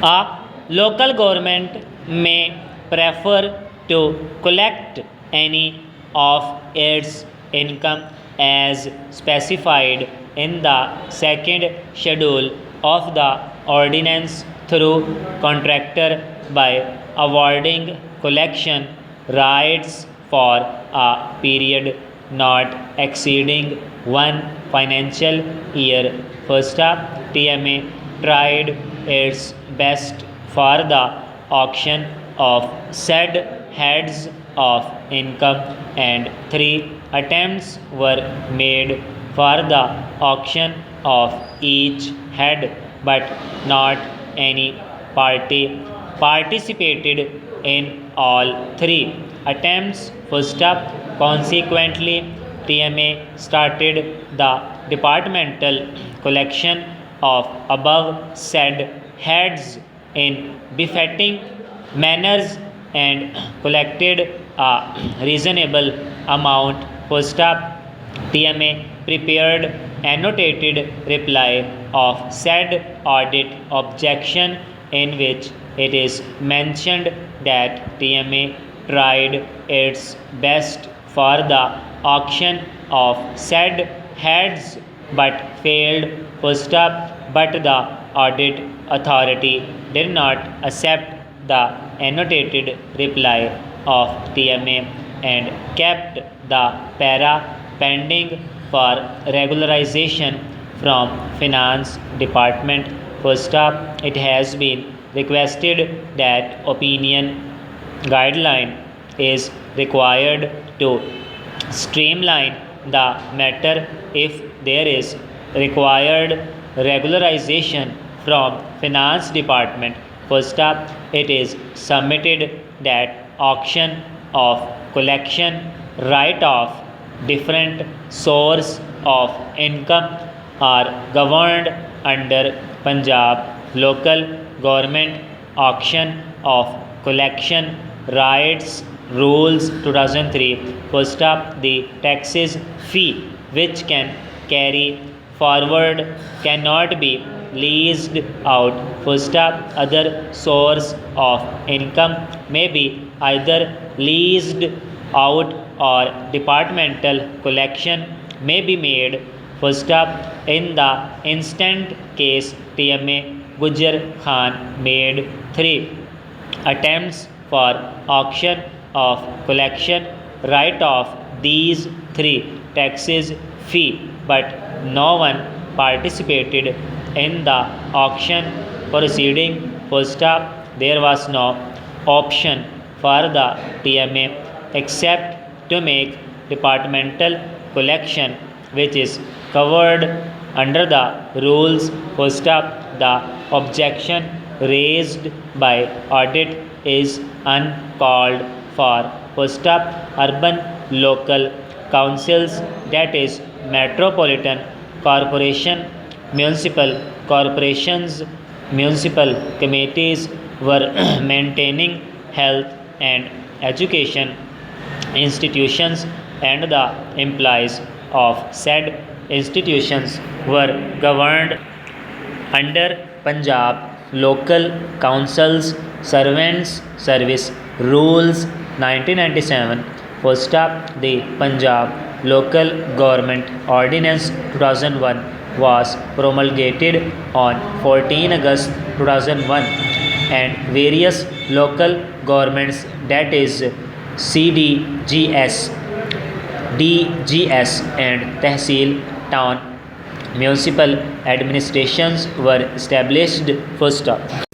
A local government may prefer to collect any of its income as specified in the second schedule of the ordinance through contractor by awarding collection rights for a period not exceeding one financial year. First up, TMA tried its best for the auction of said heads of income, and 3 attempts were made for the auction of each head, but not any party participated in all 3 attempts. First up, consequently, TMA started the departmental collection of above said heads in befitting manners and collected a reasonable amount. First up, TMA prepared annotated reply of said audit objection, in which it is mentioned that TMA tried its best for the auction of said heads but failed. First up, but the audit authority did not accept the annotated reply of TMA and kept the para pending for regularization from Finance Department. First up, it has been requested that opinion guideline is required to streamline the matter if there is required regularization from Finance Department. First up, it is submitted that auction of collection right of different source of income are governed under Punjab Local Government Auction of Collection Rights Rules 2003. First up, the taxes fee which can carry forward cannot be leased out. First up, other source of income may be either leased out or departmental collection may be made. First up, in the instant case, TMA Gujar Khan made 3 attempts for auction of collection right of these 3 taxes fee, but no one participated in the auction proceeding. First up, there was no option for the TMA except to make departmental collection, which is covered under the rules. First up, the objection raised by audit is uncalled for. First up, urban local councils, that is metropolitan corporation, municipal corporations, municipal committees were maintaining health and education institutions, and the employees of said institutions were governed under Punjab Local Councils Servants Service Rules 1997. First up, the Punjab Local Government Ordinance 2001 was promulgated on 14 August 2001, and various local governments, that is CDGS, DGS and Tehsil town municipal administrations were established. First up.